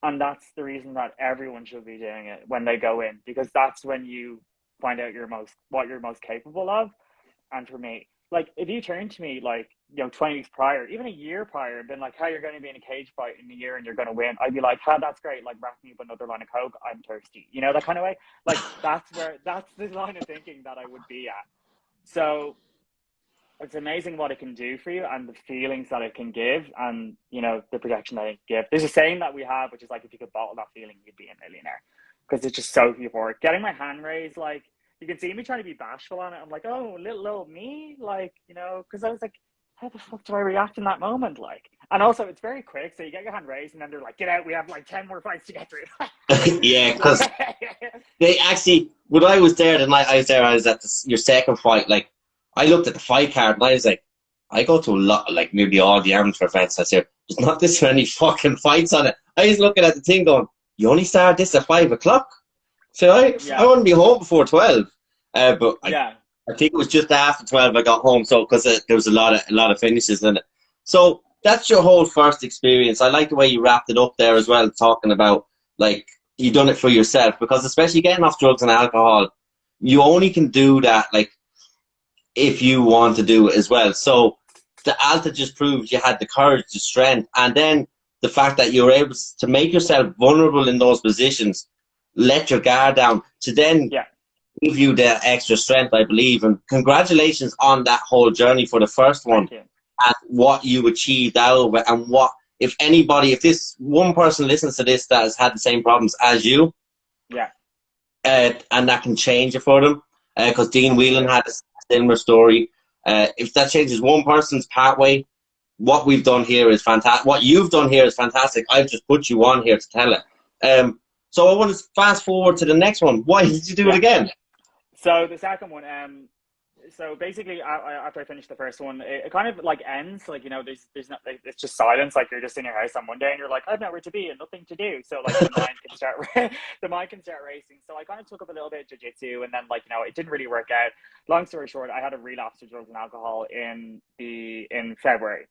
And that's the reason that everyone should be doing it when they go in, because that's when you find out what you're most capable of. And for me, like, if you turn to me, like, you know, 20 weeks prior, even a year prior, and been like, "How you're going to be in a cage fight in a year and you're going to win," I'd be like, "Ha, that's great. Like, wrap me up another line of coke. I'm thirsty." You know, that kind of way. Like, that's the line of thinking that I would be at. So it's amazing what it can do for you and the feelings that it can give, and, you know, the protection that it can give. There's a saying that we have, which is like, if you could bottle that feeling, you'd be a millionaire, because it's just so euphoric. Getting my hand raised, like, you can see me trying to be bashful on it. I'm like, oh, little old me, like, you know, because I was like, how the fuck do I react in that moment? Like, and also it's very quick, so you get your hand raised, and then they're like, get out, we have like 10 more fights to get through. Yeah, because they actually, when I was there, the night I was there, I was at your second fight. Like, I looked at the fight card and I was like, I go to a lot, like nearly all the amateur events. I said, there's not this many fucking fights on it. I was looking at the thing going, you only started this at 5 o'clock? So I want to be home before 12. But I think it was just after 12 I got home. So because there was a lot of finishes in it. So that's your whole first experience. I like the way you wrapped it up there as well, talking about like you done it for yourself, because especially getting off drugs and alcohol, you only can do that like if you want to do it as well. So the Alta just proves you had the courage, the strength, and then the fact that you were able to make yourself vulnerable in those positions, let your guard down, to then give you the extra strength, I believe. And congratulations on that whole journey for the first one, and what you achieved out of it, and what, if anybody, if this one person listens to this that has had the same problems as you, and that can change it for them, because Dean Whelan had a similar story. If that changes one person's pathway, what we've done here is fantastic. What you've done here is fantastic. I've just put you on here to tell it. So I want to fast forward to the next one. Why did you do it again? So the second one, so basically after I finished the first one, it kind of like ends, like, you know, there's not, like, it's just silence. Like, you're just in your house on Monday and you're like, I've nowhere to be and nothing to do. So like the mind can start racing. So I kind of took up a little bit of jiu-jitsu, and then, like, you know, it didn't really work out. Long story short, I had a relapse to drugs and alcohol in February.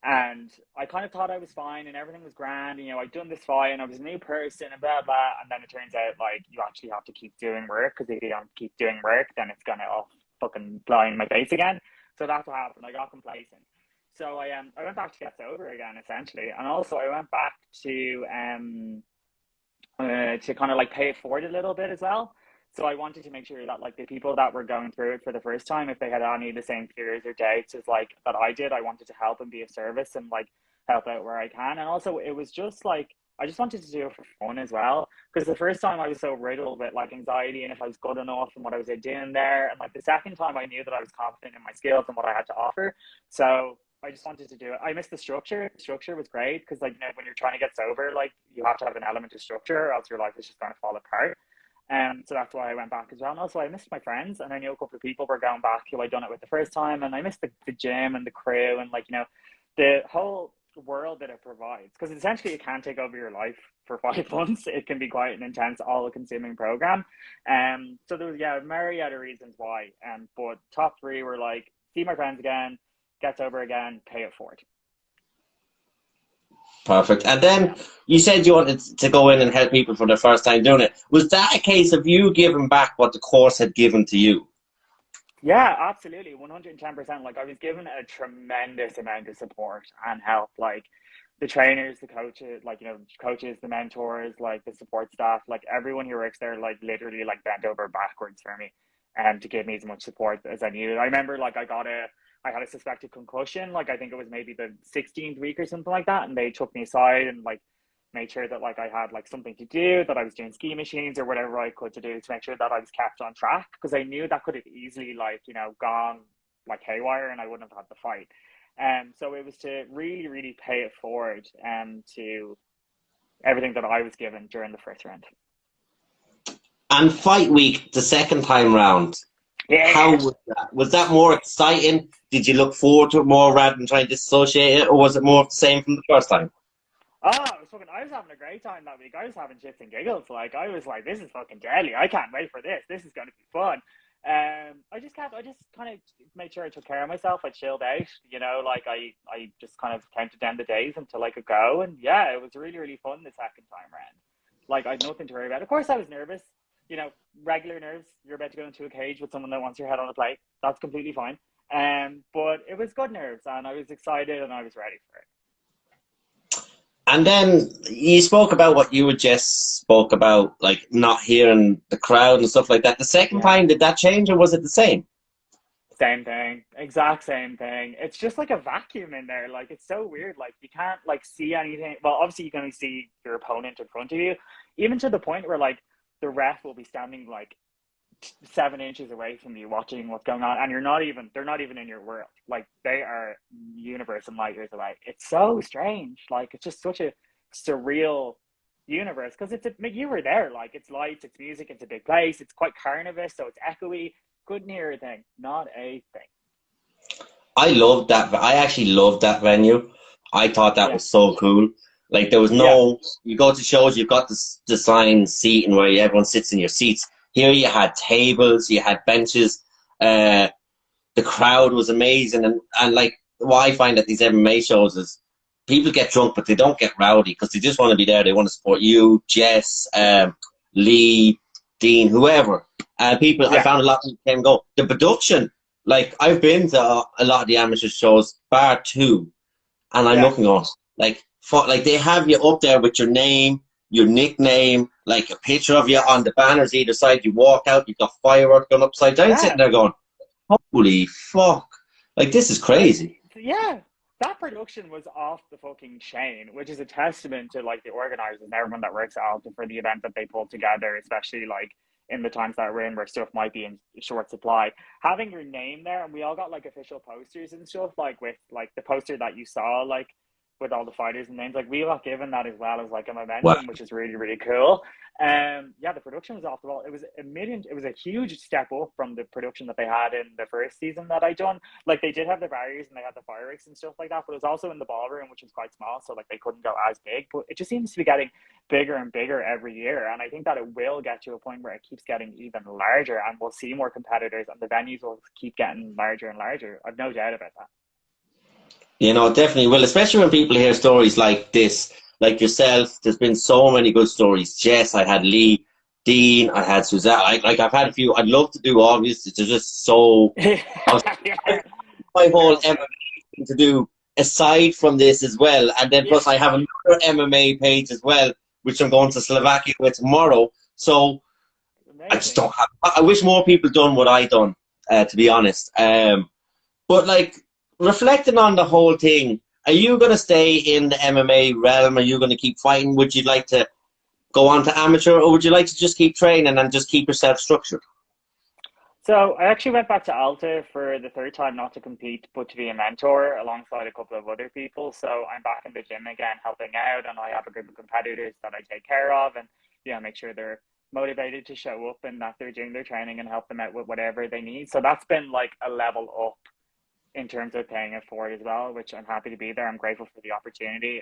And I kind of thought I was fine and everything was grand. You know, I'd done this fight and I was a new person and blah, blah. And then it turns out, like, you actually have to keep doing work, because if you don't keep doing work, then it's going to fucking fly in my face again. So that's what happened. I got complacent. So I went back to get sober again, essentially. And also I went back to kind of like pay it forward a little bit as well. So I wanted to make sure that, like, the people that were going through it for the first time, if they had any of the same fears or doubts as like that I did, I wanted to help and be of service and like help out where I can. And also it was just like, I just wanted to do it for fun as well, because the first time I was so riddled with like anxiety and if I was good enough and what I was doing there, and like the second time I knew that I was confident in my skills and what I had to offer. So I just wanted to do it. I missed the structure. The structure was great because, like, you know, when you're trying to get sober, like, you have to have an element of structure or else your life is just going to fall apart. So that's why I went back as well. And also I missed my friends, and I knew a couple of people were going back who I'd done it with the first time, and I missed the gym and the crew and, like, you know, the whole world that it provides, because essentially it can take over your life for 5 months. It can be quite an intense, all-consuming program. So there was myriad of reasons why. But top three were like see my friends again, gets over again, pay it forward. Perfect. And then you said you wanted to go in and help people for the first time doing it. Was that a case of you giving back what the course had given to you? Yeah, absolutely, 110%. Like, I was given a tremendous amount of support and help. Like, the trainers, the coaches, like, you know, coaches, the mentors, like the support staff, like everyone who works there, like literally like bent over backwards for me and to give me as much support as I needed. I remember like I had a suspected concussion, like I think it was maybe the 16th week or something like that, and they took me aside and like made sure that like I had like something to do, that I was doing ski machines or whatever I could to do to make sure that I was kept on track, because I knew that could have easily like, you know, gone like haywire and I wouldn't have had the fight. So it was to really, really pay it forward to everything that I was given during the first round. And fight week, the second time round, Yeah. how was that? Was that more exciting? Did you look forward to it more rather than trying to dissociate it, or was it more of the same from the first time? Oh, I was having a great time that week. I was having shits and giggles. Like, I was like, this is fucking deadly. I can't wait for this. This is going to be fun. I just kind of made sure I took care of myself. I chilled out, you know, like I just kind of counted down the days until I could go. And yeah, it was really, really fun the second time around. Like, I had nothing to worry about. Of course, I was nervous, you know, regular nerves. You're about to go into a cage with someone that wants your head on a plate. That's completely fine. But it was good nerves, and I was excited and I was ready for it. And then you spoke about what you had just spoke about, like not hearing the crowd and stuff like that. The second time, did that change or was it the same? Same thing, exact same thing. It's just like a vacuum in there. Like, it's so weird. Like, you can't like see anything. Well, obviously you can only see your opponent in front of you, even to the point where like the ref will be standing like 7 inches away from you watching what's going on, and they're not even in your world. Like, they are universe and light years away. It's so strange. Like, it's just such a surreal universe, because you were there. Like, it's lights, it's music, it's a big place, it's quite carnivorous, so it's echoey. Couldn't hear a thing, not a thing. I loved that. I actually loved that venue. I thought that was so cool. Like, there was you go to shows, you've got the sign seating where everyone sits in your seats. Here you had tables, you had benches. The crowd was amazing. And like, what I find at these MMA shows is people get drunk, but they don't get rowdy because they just want to be there. They want to support you, Jess, Lee, Dean, whoever. I found a lot of people came and go. The production, like, I've been to a lot of the amateur shows, bar two, and I'm looking on, like they have you up there with your name, your nickname, like a picture of you on the banners either side. You walk out, you've got fireworks going upside down, sitting there going, holy fuck, like, this is crazy. Yeah, that production was off the fucking chain, which is a testament to like the organizers and everyone that works out for the event that they pulled together, especially like in the times that we're in where stuff might be in short supply. Having your name there, and we all got like official posters and stuff, like with like the poster that you saw, like with all the fighters and names, like we got given that as well as like a momentum, which is really, really cool. Yeah, the production was off the wall. It was a huge step up from the production that they had in the first season that I done. Like, they did have the barriers and they had the fireworks and stuff like that, but it was also in the ballroom, which was quite small, so like they couldn't go as big. But it just seems to be getting bigger and bigger every year, and I think that it will get to a point where it keeps getting even larger, and we'll see more competitors, and the venues will keep getting larger and larger. I've no doubt about that. You know, it definitely will, especially when people hear stories like this, like yourself. There's been so many good stories. Jess, I had Lee, Dean, I had Suzanne. Like, I've had a few. I'd love to do all of this. It's just so. My whole MMA thing to do aside from this as well, and then plus I have another MMA page as well, which I'm going to Slovakia with tomorrow. So I just don't have. I wish more people done what I done, to be honest. But like, reflecting on the whole thing, are you going to stay in the MMA realm? Are you going to keep fighting? Would you like to go on to amateur, or would you like to just keep training and just keep yourself structured? So I actually went back to Alta for the third time, not to compete, but to be a mentor alongside a couple of other people. So I'm back in the gym again, helping out, and I have a group of competitors that I take care of, and make sure they're motivated to show up and that they're doing their training and help them out with whatever they need. So that's been like a level up in terms of paying it forward as well, which I'm happy to be there. I'm grateful for the opportunity.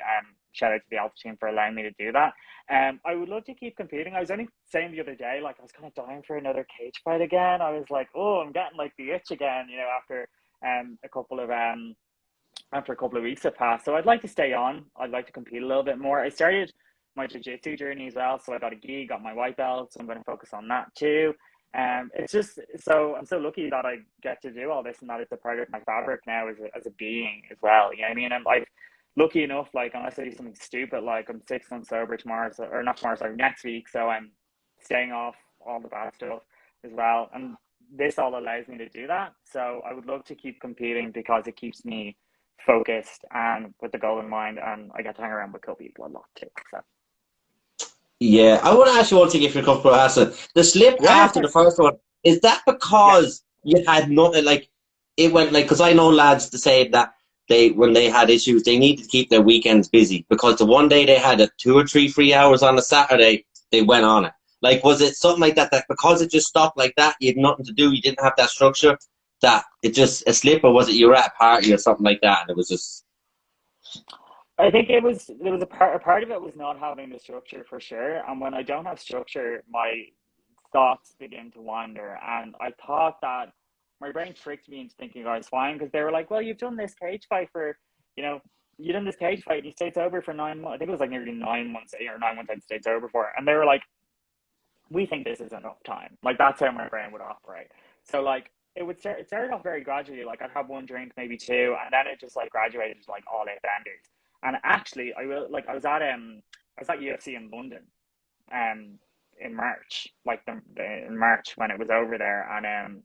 Shout out to the Alpha team for allowing me to do that. I would love to keep competing. I was only saying the other day, like, I was kind of dying for another cage fight again. I was like, oh, I'm getting like the itch again, after a couple of after a couple of weeks have passed. So I'd like to stay on. I'd like to compete a little bit more. I started my jiu-jitsu journey as well, so I got a gi, got my white belt, so I'm going to focus on that too. It's just so I'm so lucky that I get to do all this and that it's a part of my fabric now as a being as well. You know what I mean? I'm like lucky enough, like unless I do something stupid, like I'm 6 months sober tomorrow, so, or not tomorrow, sorry, next week. So I'm staying off all the bad stuff as well, and this all allows me to do that. So I would love to keep competing because it keeps me focused and with the goal in mind, and I get to hang around with cool people a lot too. So. Yeah, I want to ask you one thing if you're comfortable asking. The slip after the first one, is that because you had nothing, like, it went like, because I know lads to say that when they had issues, they needed to keep their weekends busy because the one day they had 2 or 3 free hours on a Saturday, they went on it. Like, was it something like that, that because it just stopped like that, you had nothing to do, you didn't have that structure, that it just a slip, or was it you were at a party or something like that and it was just... I think there was a part of it was not having the structure for sure. And when I don't have structure, my thoughts begin to wander. And I thought that my brain tricked me into thinking I was fine because they were like, well, you've done this cage fight for, you done this cage fight and you stayed sober for 9 months. I think it was like nearly 9 months, 8 or 9 months I'd stayed sober for. And they were like, we think this is enough time. Like, that's how my brain would operate. So, like, it started off very gradually. Like, I'd have 1 drink, maybe 2, and then it just, like, graduated to, like, all 8 benders. And actually, I was at UFC in London, in March, like in March when it was over there, and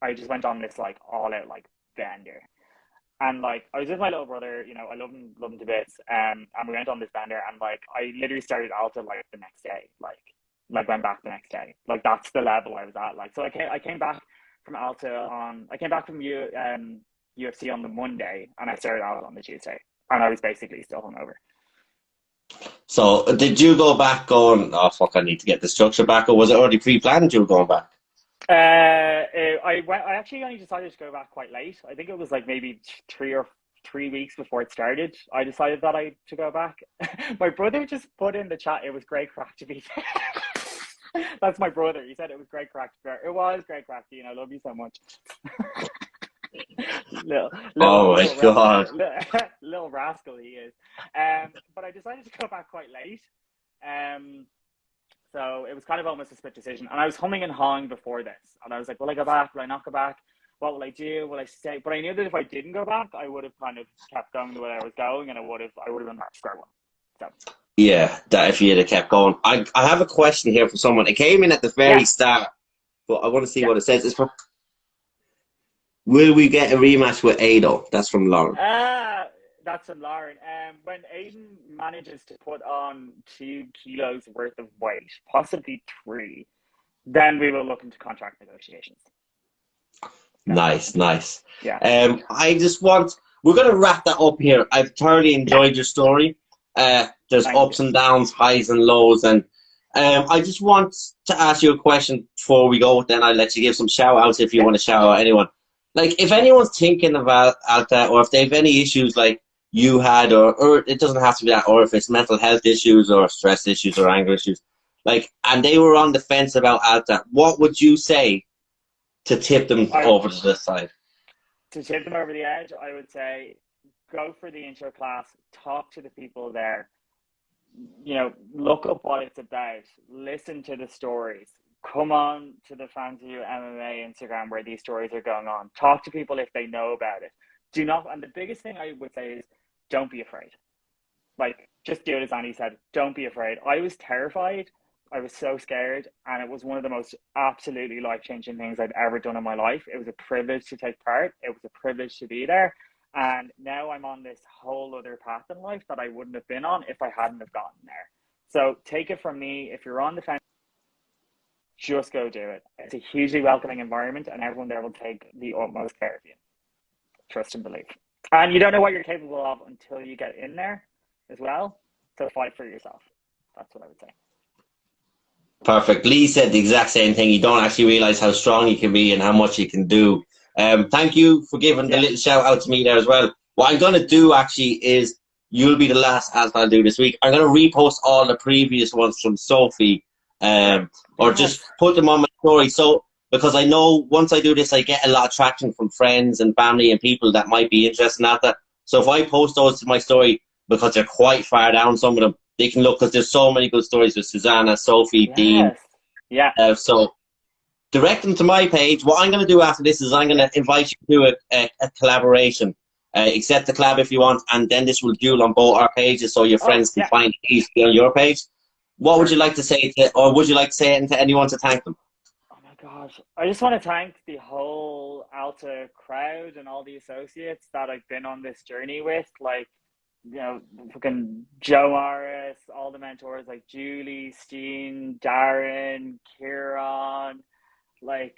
I just went on this like all out like bender, and like I was with my little brother, I love him to bits, and we went on this bender, and like I literally started Alta like the next day, like went back the next day, like that's the level I was at, like so I came back from Alta I came back from UFC on the Monday, and I started Alta on the Tuesday. And I was basically still hungover. So, did you go back going, oh, fuck, I need to get the structure back, or was it already pre-planned you were going back? I actually only decided to go back quite late. I think it was like maybe 3 weeks before it started. I decided that to go back. My brother just put in the chat, it was great crack to be there. That's my brother. He said it was great crack to be there. It was great crack, Dean. I love you so much. Oh my God. Little rascal he is. But I decided to go back quite late. So it was kind of almost a split decision. And I was humming and hawing before this. And I was like, will I go back? Will I not go back? What will I do? Will I stay? But I knew that if I didn't go back, I would have kind of kept going the way I was going, and I would have been back to square one. So. Yeah, that if you had kept going. I have a question here for someone. It came in at the very start, but I want to see what it says. It's from... Will we get a rematch with Ado? That's from Lauren. That's from Lauren. When Aiden manages to put on 2 kilos worth of weight, possibly 3, then we will look into contract negotiations. Nice. Yeah. We're going to wrap that up here. I've thoroughly enjoyed your story. There's ups and downs, highs and lows, and I just want to ask you a question before we go. Then I'll let you give some shout outs if you want to shout out anyone. Like, if anyone's thinking about that, or if they have any issues like you had, or it doesn't have to be that, or if it's mental health issues or stress issues or anger issues, like, and they were on the fence about that, what would you say to tip them over to this side? To tip them over the edge, I would say go for the intro class, talk to the people there, look up what it's about, listen to the stories. Come on to the FansViewMMA Instagram where these stories are going on. Talk to people if they know about it. And the biggest thing I would say is don't be afraid. Like, just do it as Andy said. Don't be afraid. I was terrified. I was so scared. And it was one of the most absolutely life-changing things I've ever done in my life. It was a privilege to take part. It was a privilege to be there. And now I'm on this whole other path in life that I wouldn't have been on if I hadn't have gotten there. So take it from me. If you're on the fence, just go do it. It's a hugely welcoming environment, and everyone there will take the utmost care of you. Trust and believe. And you don't know what you're capable of until you get in there as well. So fight for yourself. That's what I would say. Perfect. Lee said the exact same thing. You don't actually realize how strong you can be and how much you can do. Thank you for giving the little shout out to me there as well. What I'm going to do actually is, you'll be the last as I'll do this week. I'm going to repost all the previous ones from Sophie. Or just put them on my story. So, because I know once I do this, I get a lot of traction from friends and family and people that might be interested in that. So if I post those to my story, because they're quite far down, some of them, they can look, because there's so many good stories with Susanna, Sophie, Dean. Yes. Yeah. So direct them to my page. What I'm going to do after this is I'm going to invite you to a collaboration. Accept the collab if you want, and then this will duel on both our pages so your friends can find it easily on your page. What would you like to say to, or would you like to say it to anyone to thank them? Oh my gosh. I just want to thank the whole Alta crowd and all the associates that I've been on this journey with. Like, you know, fucking Joe Morris, all the mentors like Julie, Steen, Darren, Kieran, like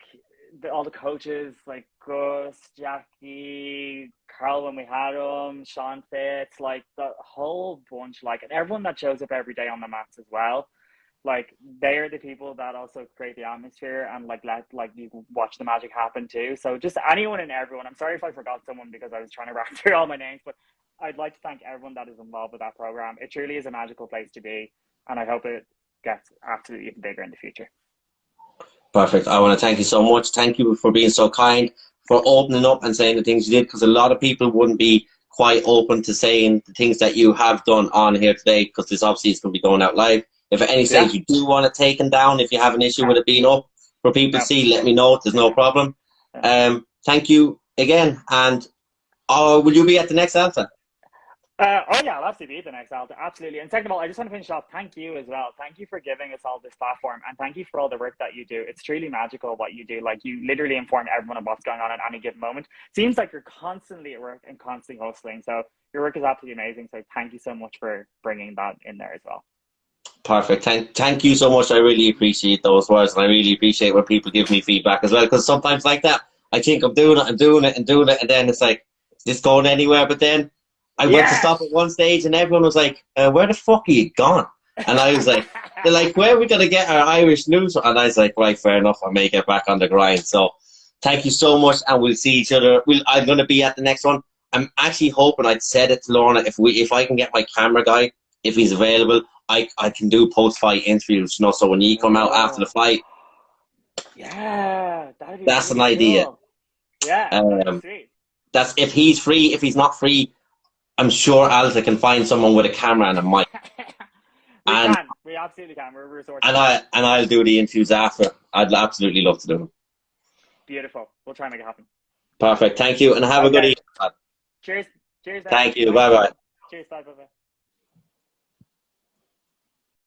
all the coaches like Gus, Jackie, Carl when we had him, Sean Fitz, like the whole bunch, like, and everyone that shows up every day on the mats as well. Like, they are the people that also create the atmosphere and like let like you watch the magic happen too. So just anyone and everyone. I'm sorry if I forgot someone because I was trying to wrap through all my names, but I'd like to thank everyone that is involved with that program. It truly is a magical place to be, and I hope it gets absolutely even bigger in the future. Perfect. I want to thank you so much. Thank you for being so kind, for opening up and saying the things you did, because a lot of people wouldn't be quite open to saying the things that you have done on here today, because this obviously is going to be going out live. If at any stage you do want it taken down, if you have an issue with it being up for people to see, let me know. There's no problem. Thank you again. And will you be at the next Alta? Oh yeah, I'll absolutely be at the next Alta, absolutely. And second of all, I just want to finish off. Thank you as well. Thank you for giving us all this platform, and thank you for all the work that you do. It's truly magical what you do. Like, you literally inform everyone of what's going on at any given moment. Seems like you're constantly at work and constantly hustling. So your work is absolutely amazing. So thank you so much for bringing that in there as well. Perfect. Thank you so much. I really appreciate those words, and I really appreciate when people give me feedback as well, because sometimes like that, I think I'm doing it, and then it's like, is this going anywhere? But then I went to stop at one stage, and everyone was like, where the fuck are you gone? And I was like, they're like, where are we going to get our Irish news? And I was like, right, fair enough. I may get back on the grind. So thank you so much, and we'll see each other. I'm going to be at the next one. I'm actually hoping, I'd said it to Lorna, if I can get my camera guy, if he's available, I can do post-fight interviews, you know, so when you come out after the fight. Yeah, that's an idea. Cool. Yeah, that'd be sweet. That's if he's free. If he's not free, I'm sure Alta can find someone with a camera and a mic. We absolutely can. We're resourceful. And I'll do the interviews after. I'd absolutely love to do them. Beautiful. We'll try and make it happen. Perfect. Thank you, and have a good evening. Cheers. Cheers. Thank you. Bye bye. Cheers. Bye bye.